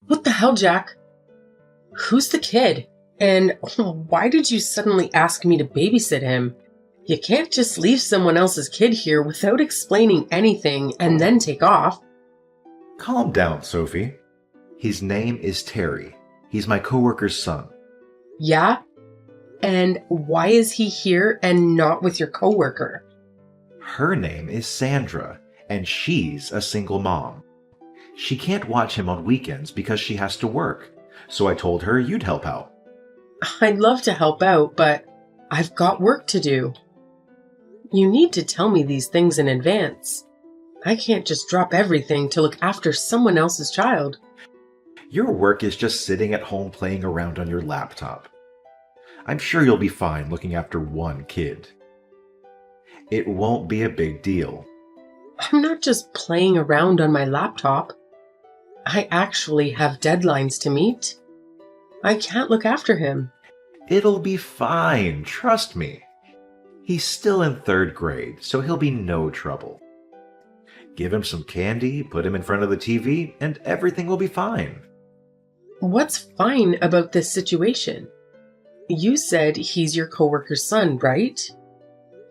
What the hell, Jack? Who's the kid? And why did you suddenly ask me to babysit him? You can't just leave someone else's kid here without explaining anything and then take off. Calm down, Sophie. His name is Terry. He's my coworker's son. Yeah? And why is he here and not with your coworker? Her name is Sandra, and she's a single mom. She can't watch him on weekends because she has to work, so I told her you'd help out. I'd love to help out, but I've got work to do. You need to tell me these things in advance. I can't just drop everything to look after someone else's child. Your work is just sitting at home playing around on your laptop. I'm sure you'll be fine looking after one kid. It won't be a big deal. I'm not just playing around on my laptop. I actually have deadlines to meet. I can't look after him. It'll be fine, trust me. He's still in 3rd grade, so he'll be no trouble. Give him some candy, put him in front of the TV, and everything will be fine. What's fine about this situation? You said he's your coworker's son, right?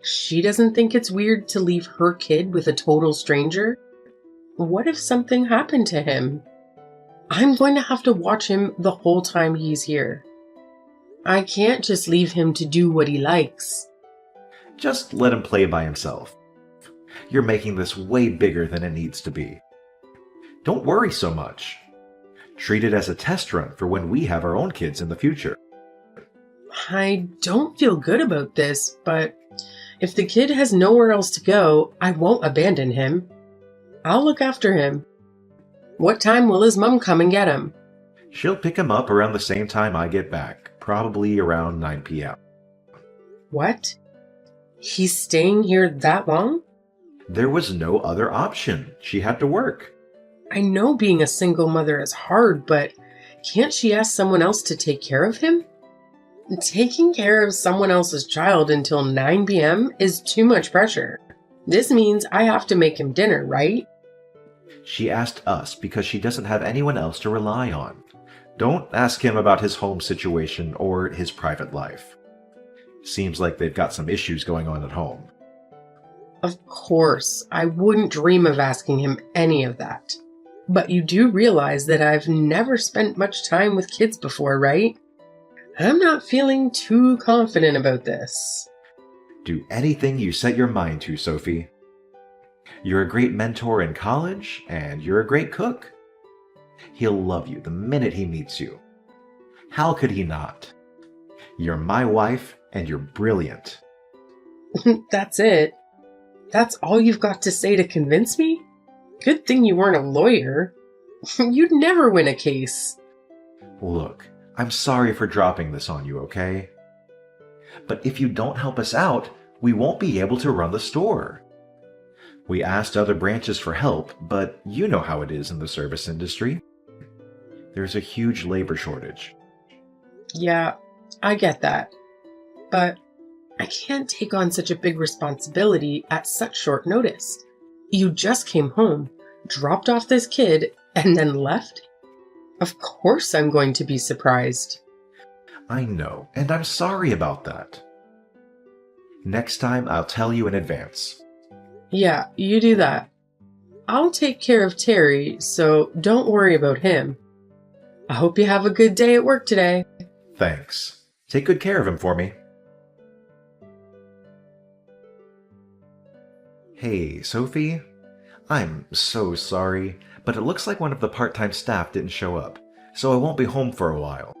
She doesn't think it's weird to leave her kid with a total stranger? What if something happened to him? I'm going to have to watch him the whole time he's here. I can't just leave him to do what he likes. Just let him play by himself. You're making this way bigger than it needs to be. Don't worry so much. Treat it as a test run for when we have our own kids in the future. I don't feel good about this, but if the kid has nowhere else to go, I won't abandon him. I'll look after him. What time will his mom come and get him? She'll pick him up around the same time I get back, probably around 9 p.m. What? He's staying here that long? There was no other option. She had to work. I know being a single mother is hard, but can't she ask someone else to take care of him? Taking care of someone else's child until 9 p.m. is too much pressure. This means I have to make him dinner, right? She asked us because she doesn't have anyone else to rely on. Don't ask him about his home situation or his private life. Seems like they've got some issues going on at home. Of course, I wouldn't dream of asking him any of that. But you do realize that I've never spent much time with kids before, right? I'm not feeling too confident about this. Do anything you set your mind to, Sophie. You're a great mentor in college, and you're a great cook. He'll love you the minute he meets you. How could he not? You're my wife, and you're brilliant. That's it. That's all you've got to say to convince me? Good thing you weren't a lawyer. You'd never win a case. Look, I'm sorry for dropping this on you, okay? But if you don't help us out, we won't be able to run the store. We asked other branches for help, but you know how it is in the service industry. There's a huge labor shortage. Yeah, I get that. But I can't take on such a big responsibility at such short notice. You just came home, dropped off this kid, and then left? Of course I'm going to be surprised. I know, and I'm sorry about that. Next time I'll tell you in advance. Yeah, you do that. I'll take care of Terry, so don't worry about him. I hope you have a good day at work today. Thanks. Take good care of him for me. Hey, Sophie. I'm so sorry, but it looks like one of the part-time staff didn't show up, so I won't be home for a while.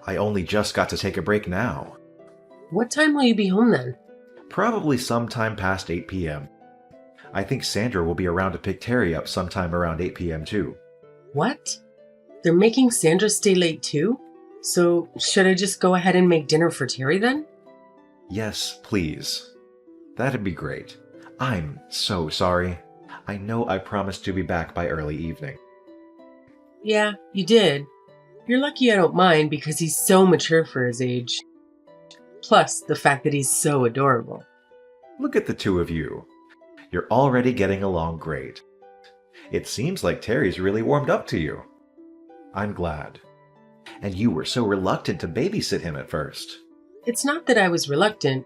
I only just got to take a break now. What time will you be home then? Probably sometime past 8 p.m. I think Sandra will be around to pick Terry up sometime around 8 p.m. too. What? They're making Sandra stay late too? So should I just go ahead and make dinner for Terry then? Yes, please. That'd be great. I'm so sorry. I know I promised to be back by early evening. Yeah, you did. You're lucky I don't mind because he's so mature for his age. Plus, the fact that he's so adorable. Look at the two of you. You're already getting along great. It seems like Terry's really warmed up to you. I'm glad. And you were so reluctant to babysit him at first. It's not that I was reluctant.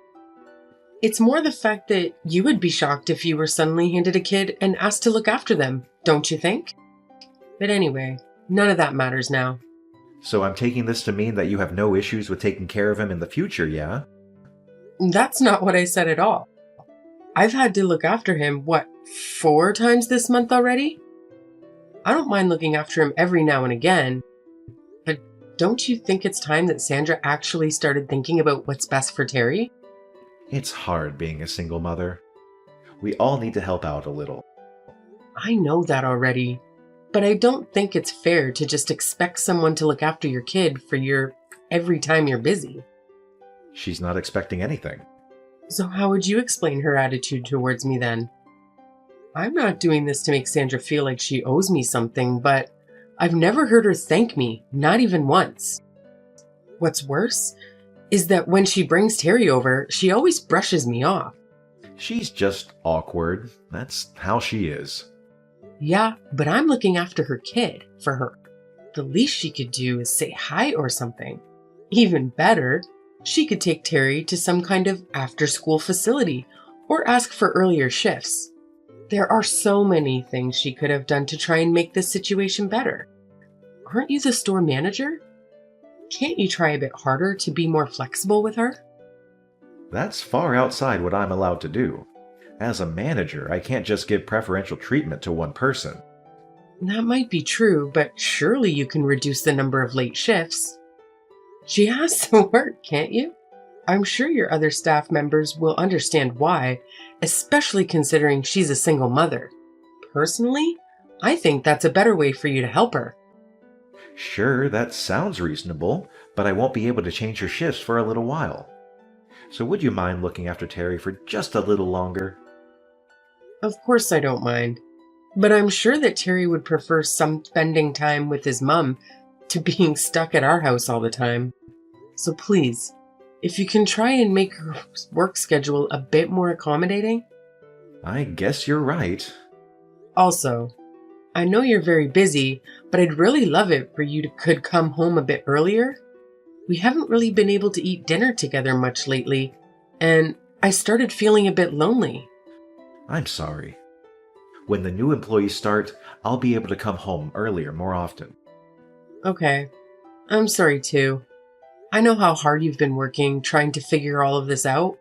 It's more the fact that you would be shocked if you were suddenly handed a kid and asked to look after them, don't you think? But anyway, none of that matters now. So I'm taking this to mean that you have no issues with taking care of him in the future, yeah? That's not what I said at all. I've had to look after him, 4 times this month already? I don't mind looking after him every now and again. But don't you think it's time that Sandra actually started thinking about what's best for Terry? It's hard being a single mother. We all need to help out a little. I know that already. But I don't think it's fair to just expect someone to look after your kid for every time you're busy. She's not expecting anything. So how would you explain her attitude towards me then? I'm not doing this to make Sandra feel like she owes me something, but I've never heard her thank me, not even once. What's worse is that when she brings Terry over, she always brushes me off. She's just awkward. That's how she is. Yeah, but I'm looking after her kid for her. The least she could do is say hi or something. Even better, she could take Terry to some kind of after-school facility or ask for earlier shifts. There are so many things she could have done to try and make this situation better. Aren't you the store manager? Can't you try a bit harder to be more flexible with her? That's far outside what I'm allowed to do. As a manager, I can't just give preferential treatment to one person. That might be true, but surely you can reduce the number of late shifts. She has to work, can't you? I'm sure your other staff members will understand why, especially considering she's a single mother. Personally, I think that's a better way for you to help her. Sure, that sounds reasonable, but I won't be able to change her shifts for a little while. So would you mind looking after Terry for just a little longer? Of course I don't mind, but I'm sure that Terry would prefer some spending time with his mom to being stuck at our house all the time. So please, if you can try and make her work schedule a bit more accommodating. I guess you're right. Also, I know you're very busy, but I'd really love it for you could come home a bit earlier. We haven't really been able to eat dinner together much lately, and I started feeling a bit lonely. I'm sorry. When the new employees start, I'll be able to come home earlier more often. Okay, I'm sorry too. I know how hard you've been working trying to figure all of this out.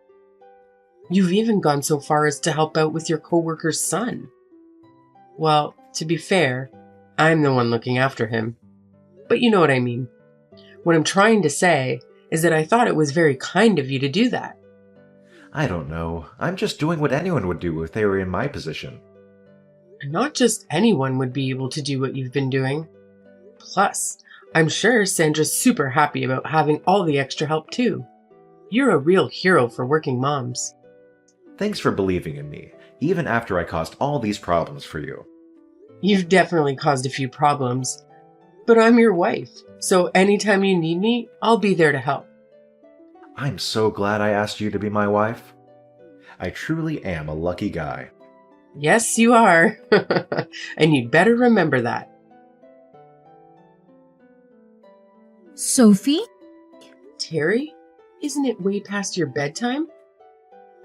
You've even gone so far as to help out with your coworker's son. Well, to be fair, I'm the one looking after him. But you know what I mean. What I'm trying to say is that I thought it was very kind of you to do that. I don't know. I'm just doing what anyone would do if they were in my position. And not just anyone would be able to do what you've been doing. Plus, I'm sure Sandra's super happy about having all the extra help too. You're a real hero for working moms. Thanks for believing in me, even after I caused all these problems for you. You've definitely caused a few problems, but I'm your wife, so anytime you need me, I'll be there to help. I'm so glad I asked you to be my wife. I truly am a lucky guy. Yes, you are. And you'd better remember that. Sophie? Terry, isn't it way past your bedtime?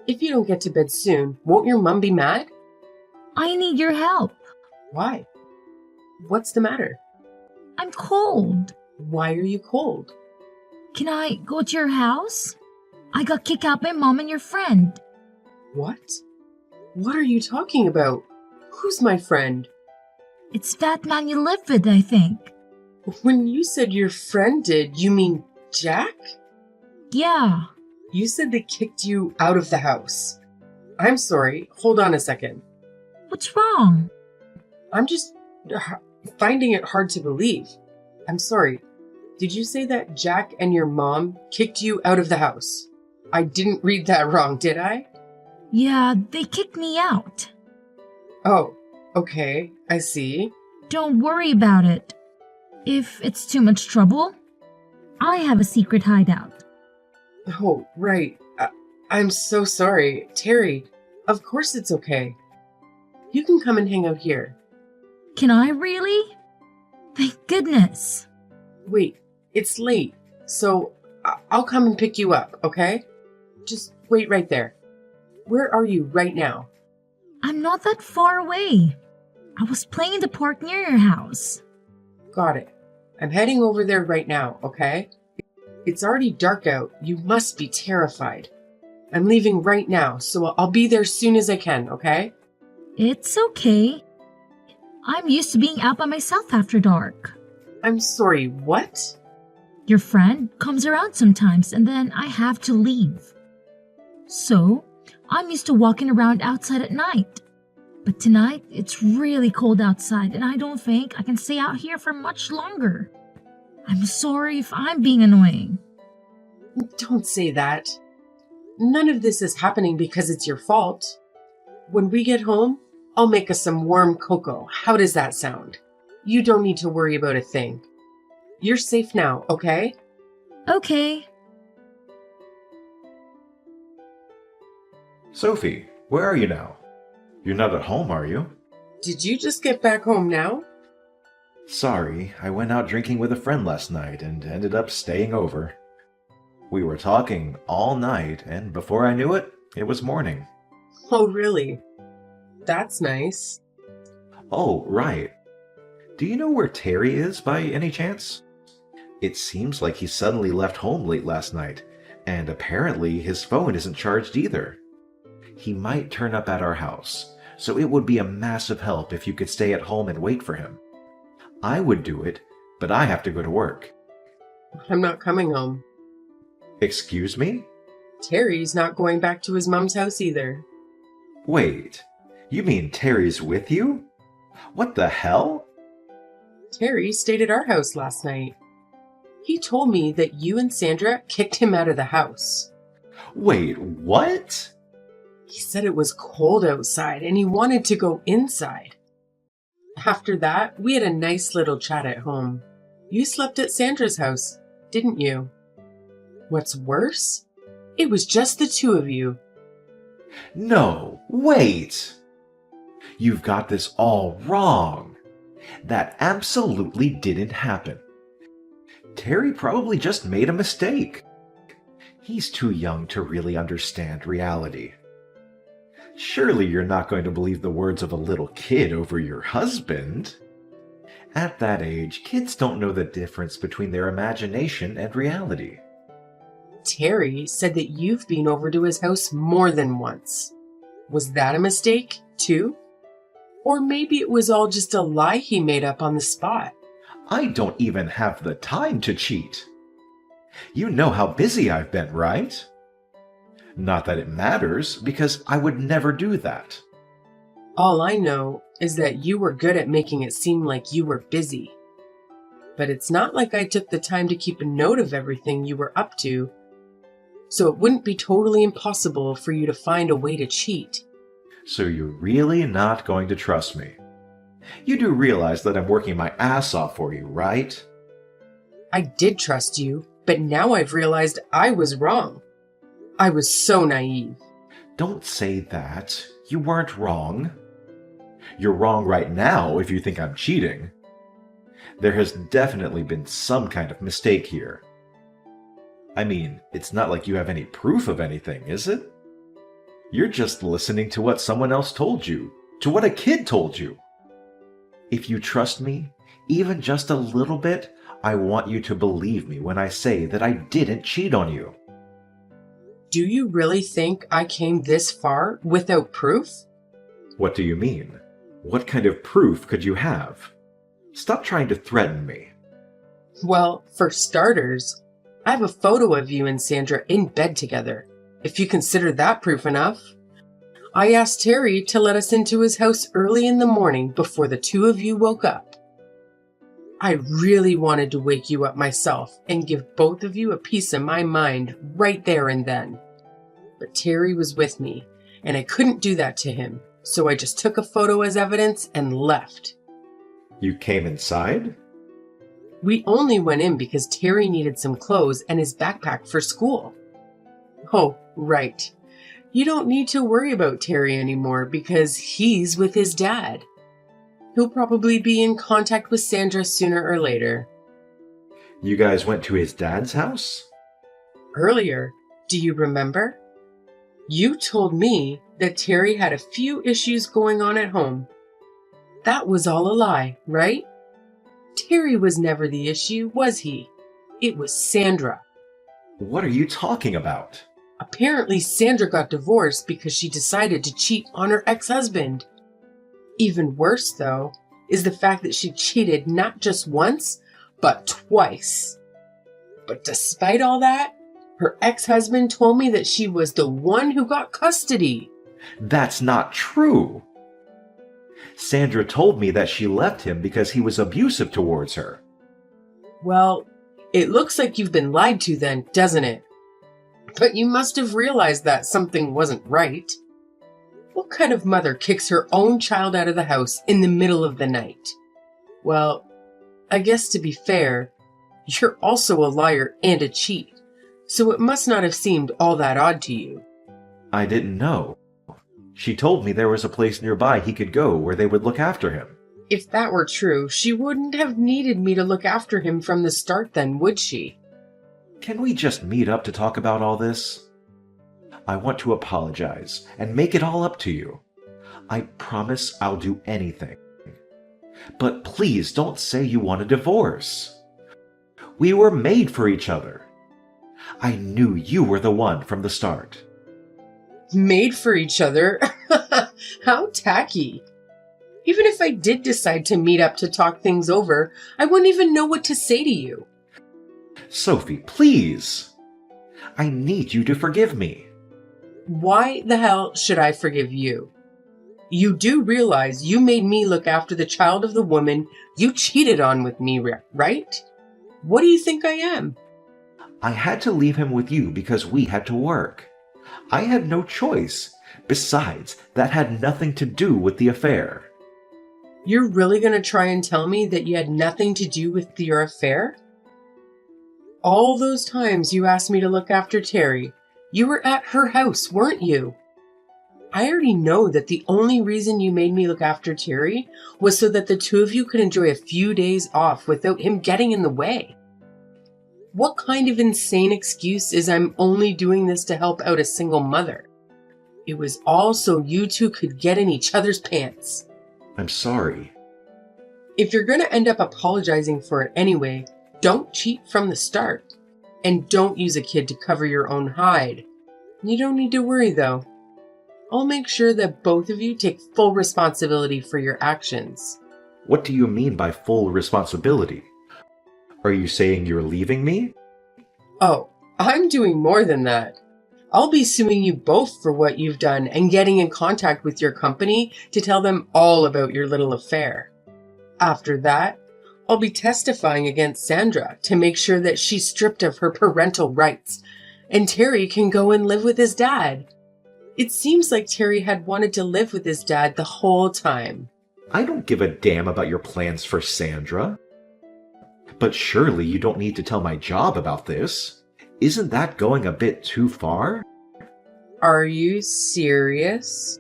If you don't get to bed soon, won't your mom be mad? I need your help. Why? What's the matter? I'm cold. Why are you cold? Can I go to your house? I got kicked out by Mom and your friend. What? What are you talking about? Who's my friend? It's that man you live with, I think. When you said your friend did, you mean Jack? Yeah. You said they kicked you out of the house. I'm sorry. Hold on a second. What's wrong? I'm just finding it hard to believe. I'm sorry. Did you say that Jack and your mom kicked you out of the house? I didn't read that wrong, did I? Yeah, they kicked me out. Oh, okay. I see. Don't worry about it. If it's too much trouble, I have a secret hideout. Oh, right. I'm so sorry. Terry, of course it's okay. You can come and hang out here. Can I really? Thank goodness. Wait, it's late, so I'll come and pick you up, okay? Just wait right there. Where are you right now? I'm not that far away. I was playing in the park near your house. Got it. I'm heading over there right now, okay? It's already dark out. You must be terrified. I'm leaving right now, so I'll be there as soon as I can, okay? It's okay. I'm used to being out by myself after dark. I'm sorry, what? Your friend comes around sometimes and then I have to leave. So, I'm used to walking around outside at night. But tonight, it's really cold outside and I don't think I can stay out here for much longer. I'm sorry if I'm being annoying. Don't say that. None of this is happening because it's your fault. When we get home, I'll make us some warm cocoa. How does that sound? You don't need to worry about a thing. You're safe now, okay? Okay. Sophie, where are you now? You're not at home, are you? Did you just get back home now? Sorry, I went out drinking with a friend last night and ended up staying over. We were talking all night, and before I knew it, it was morning. Oh, really? That's nice. Oh, right. Do you know where Terry is by any chance? It seems like he suddenly left home late last night, and apparently his phone isn't charged either. He might turn up at our house, so it would be a massive help if you could stay at home and wait for him. I would do it, but I have to go to work. I'm not coming home. Excuse me? Terry's not going back to his mom's house either. Wait, you mean Terry's with you? What the hell? Terry stayed at our house last night. He told me that you and Sandra kicked him out of the house. Wait, what? He said it was cold outside and he wanted to go inside. After that, we had a nice little chat at home. You slept at Sandra's house, didn't you? What's worse? It was just the two of you. No, wait! You've got this all wrong. That absolutely didn't happen. Terry probably just made a mistake. He's too young to really understand reality. Surely you're not going to believe the words of a little kid over your husband. At that age, kids don't know the difference between their imagination and reality. Terry said that you've been over to his house more than once. Was that a mistake, too? Or maybe it was all just a lie he made up on the spot. I don't even have the time to cheat. You know how busy I've been, right? Not that it matters, because I would never do that. All I know is that you were good at making it seem like you were busy. But it's not like I took the time to keep a note of everything you were up to, so it wouldn't be totally impossible for you to find a way to cheat. So you're really not going to trust me? You do realize that I'm working my ass off for you, right? I did trust you, but now I've realized I was wrong. I was so naive. Don't say that. You weren't wrong. You're wrong right now if you think I'm cheating. There has definitely been some kind of mistake here. I mean, it's not like you have any proof of anything, is it? You're just listening to what someone else told you, to what a kid told you. If you trust me, even just a little bit, I want you to believe me when I say that I didn't cheat on you. Do you really think I came this far without proof? What do you mean? What kind of proof could you have? Stop trying to threaten me. Well, for starters, I have a photo of you and Sandra in bed together, if you consider that proof enough. I asked Terry to let us into his house early in the morning before the two of you woke up. I really wanted to wake you up myself and give both of you a piece of my mind right there and then. But Terry was with me, and I couldn't do that to him, so I just took a photo as evidence and left. You came inside? We only went in because Terry needed some clothes and his backpack for school. Oh, right. You don't need to worry about Terry anymore because he's with his dad. He'll probably be in contact with Sandra sooner or later. You guys went to his dad's house? Earlier, do you remember? You told me that Terry had a few issues going on at home. That was all a lie, right? Terry was never the issue, was he? It was Sandra. What are you talking about? Apparently, Sandra got divorced because she decided to cheat on her ex-husband. Even worse, though, is the fact that she cheated not just once, but twice. But despite all that, her ex-husband told me that she was the one who got custody. That's not true. Sandra told me that she left him because he was abusive towards her. Well, it looks like you've been lied to then, doesn't it? But you must have realized that something wasn't right. What kind of mother kicks her own child out of the house in the middle of the night? Well, I guess to be fair, you're also a liar and a cheat, so it must not have seemed all that odd to you. I didn't know. She told me there was a place nearby he could go where they would look after him. If that were true, she wouldn't have needed me to look after him from the start then, would she? Can we just meet up to talk about all this? I want to apologize and make it all up to you. I promise I'll do anything. But please don't say you want a divorce. We were made for each other. I knew you were the one from the start. Made for each other? How tacky. Even if I did decide to meet up to talk things over, I wouldn't even know what to say to you. Sophie, please. I need you to forgive me. Why the hell should I forgive you? You do realize you made me look after the child of the woman you cheated on with me, right? What do you think I am? I had to leave him with you because we had to work. I had no choice. Besides, that had nothing to do with the affair. You're really going to try and tell me that you had nothing to do with your affair? All those times you asked me to look after Terry, you were at her house, weren't you? I already know that the only reason you made me look after Terry was so that the two of you could enjoy a few days off without him getting in the way. What kind of insane excuse is I'm only doing this to help out a single mother? It was all so you two could get in each other's pants. I'm sorry. If you're going to end up apologizing for it anyway, don't cheat from the start. And don't use a kid to cover your own hide. You don't need to worry though. I'll make sure that both of you take full responsibility for your actions. What do you mean by full responsibility? Are you saying you're leaving me? Oh, I'm doing more than that. I'll be suing you both for what you've done and getting in contact with your company to tell them all about your little affair. After that, I'll be testifying against Sandra to make sure that she's stripped of her parental rights and Terry can go and live with his dad. It seems like Terry had wanted to live with his dad the whole time. I don't give a damn about your plans for Sandra. But surely you don't need to tell my job about this. Isn't that going a bit too far? Are you serious?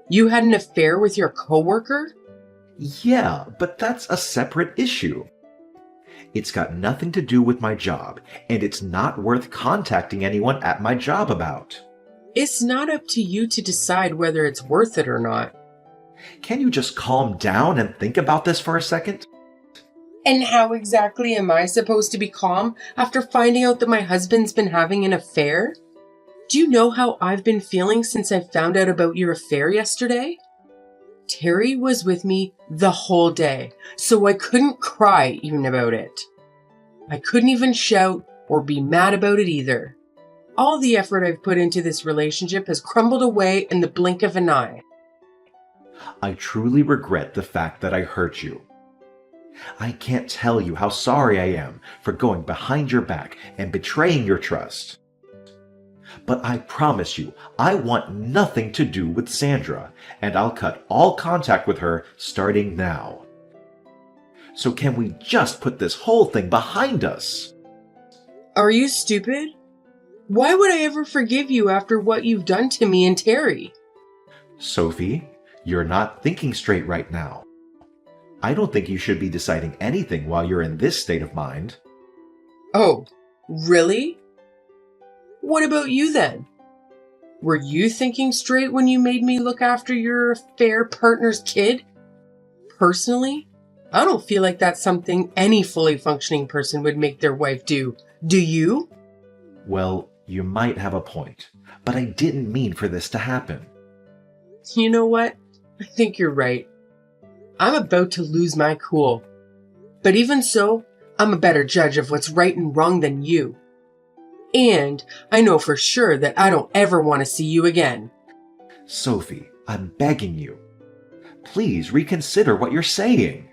You had an affair with your coworker? Yeah, but that's a separate issue. It's got nothing to do with my job, and it's not worth contacting anyone at my job about. It's not up to you to decide whether it's worth it or not. Can you just calm down and think about this for a second? And how exactly am I supposed to be calm after finding out that my husband's been having an affair? Do you know how I've been feeling since I found out about your affair yesterday? Terry was with me the whole day, so I couldn't cry even about it. I couldn't even shout or be mad about it either. All the effort I've put into this relationship has crumbled away in the blink of an eye. I truly regret the fact that I hurt you. I can't tell you how sorry I am for going behind your back and betraying your trust. But I promise you, I want nothing to do with Sandra, and I'll cut all contact with her starting now. So can we just put this whole thing behind us? Are you stupid? Why would I ever forgive you after what you've done to me and Terry? Sophie, you're not thinking straight right now. I don't think you should be deciding anything while you're in this state of mind. Oh, really? What about you then? Were you thinking straight when you made me look after your affair partner's kid? Personally, I don't feel like that's something any fully functioning person would make their wife do. Do you? Well, you might have a point, but I didn't mean for this to happen. You know what? I think you're right. I'm about to lose my cool. But even so, I'm a better judge of what's right and wrong than you. And I know for sure that I don't ever want to see you again. Sophie, I'm begging you. Please reconsider what you're saying.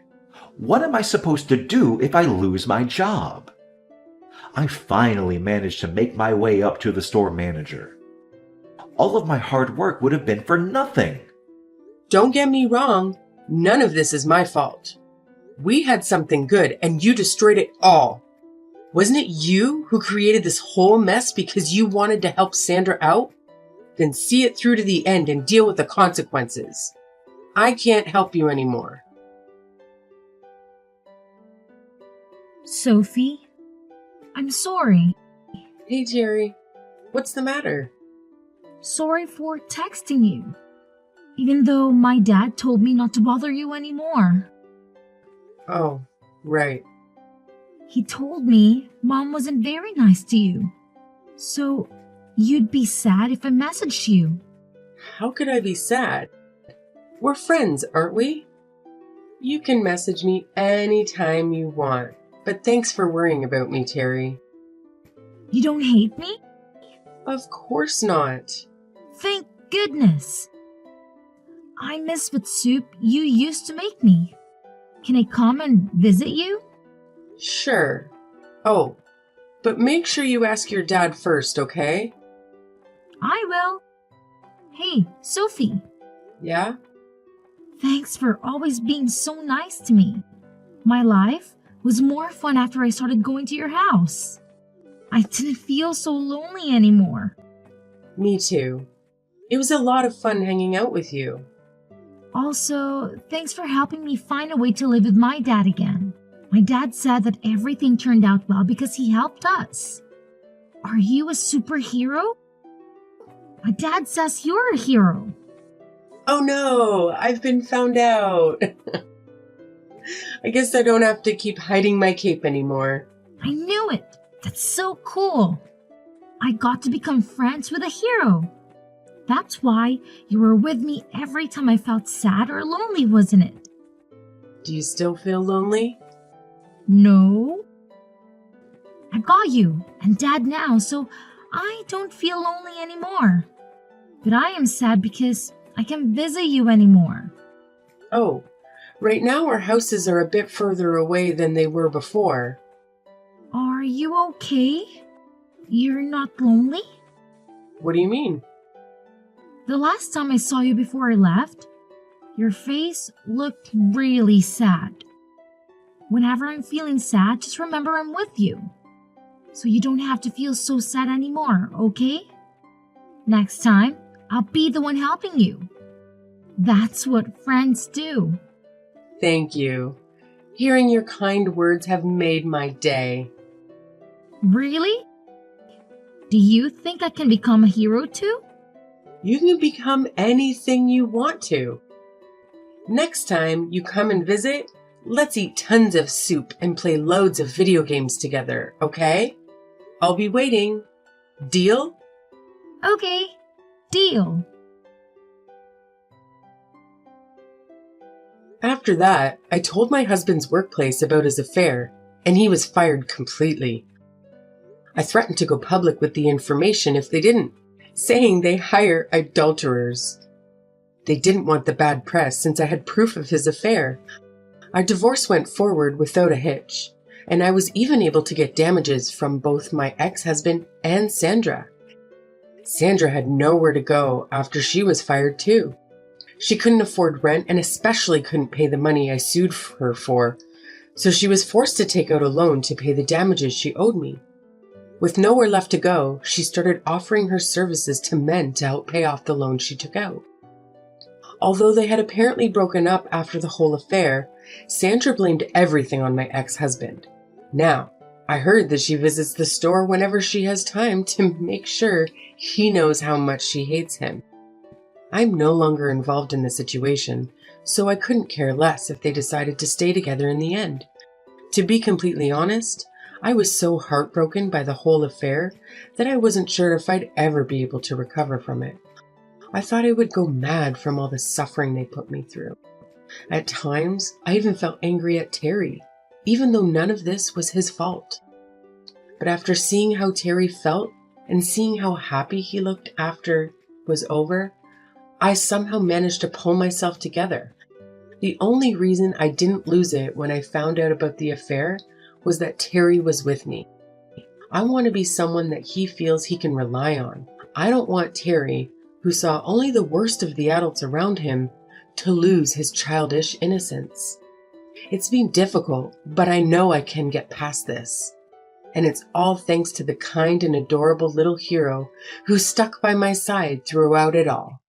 What am I supposed to do if I lose my job? I finally managed to make my way up to the store manager. All of my hard work would have been for nothing. Don't get me wrong, none of this is my fault. We had something good and you destroyed it all. Wasn't it you who created this whole mess because you wanted to help Sandra out? Then see it through to the end and deal with the consequences. I can't help you anymore. Sophie, I'm sorry. Hey, Jerry. What's the matter? Sorry for texting you. Even though my dad told me not to bother you anymore. Oh, right. He told me Mom wasn't very nice to you. So you'd be sad if I messaged you. How could I be sad? We're friends, aren't we? You can message me anytime you want. But thanks for worrying about me, Terry. You don't hate me? Of course not. Thank goodness. I miss the soup you used to make me. Can I come and visit you? Sure. Oh, but make sure you ask your dad first, okay? I will. Hey, Sophie. Yeah? Thanks for always being so nice to me. My life was more fun after I started going to your house. I didn't feel so lonely anymore. Me too. It was a lot of fun hanging out with you. Also, thanks for helping me find a way to live with my dad again. My dad said that everything turned out well because he helped us. Are you a superhero? My dad says you're a hero. Oh no, I've been found out. I guess I don't have to keep hiding my cape anymore. I knew it. That's so cool. I got to become friends with a hero. That's why you were with me every time I felt sad or lonely, wasn't it? Do you still feel lonely? No. I got you and Dad now, so I don't feel lonely anymore. But I am sad because I can't visit you anymore. Oh, right now our houses are a bit further away than they were before. Are you okay? You're not lonely? What do you mean? The last time I saw you before I left, your face looked really sad. Whenever I'm feeling sad, just remember I'm with you. So you don't have to feel so sad anymore, okay? Next time, I'll be the one helping you. That's what friends do. Thank you. Hearing your kind words have made my day. Really? Do you think I can become a hero too? You can become anything you want to. Next time you come and visit, let's eat tons of soup and play loads of video games together, okay? I'll be waiting. Deal? Okay, deal. After that, I told my husband's workplace about his affair, and he was fired completely. I threatened to go public with the information if they didn't, saying they hire adulterers. They didn't want the bad press since I had proof of his affair. Our divorce went forward without a hitch, and I was even able to get damages from both my ex-husband and Sandra. Sandra had nowhere to go after she was fired too. She couldn't afford rent and especially couldn't pay the money I sued her for, so she was forced to take out a loan to pay the damages she owed me. With nowhere left to go, she started offering her services to men to help pay off the loan she took out. Although they had apparently broken up after the whole affair, Sandra blamed everything on my ex-husband. Now, I heard that she visits the store whenever she has time to make sure he knows how much she hates him. I'm no longer involved in the situation, so I couldn't care less if they decided to stay together in the end. To be completely honest, I was so heartbroken by the whole affair that I wasn't sure if I'd ever be able to recover from it. I thought I would go mad from all the suffering they put me through. At times, I even felt angry at Terry, even though none of this was his fault. But after seeing how Terry felt and seeing how happy he looked after it was over, I somehow managed to pull myself together. The only reason I didn't lose it when I found out about the affair was that Terry was with me. I want to be someone that he feels he can rely on. I don't want Terry, who saw only the worst of the adults around him, to lose his childish innocence. It's been difficult, but I know I can get past this. And it's all thanks to the kind and adorable little hero who stuck by my side throughout it all.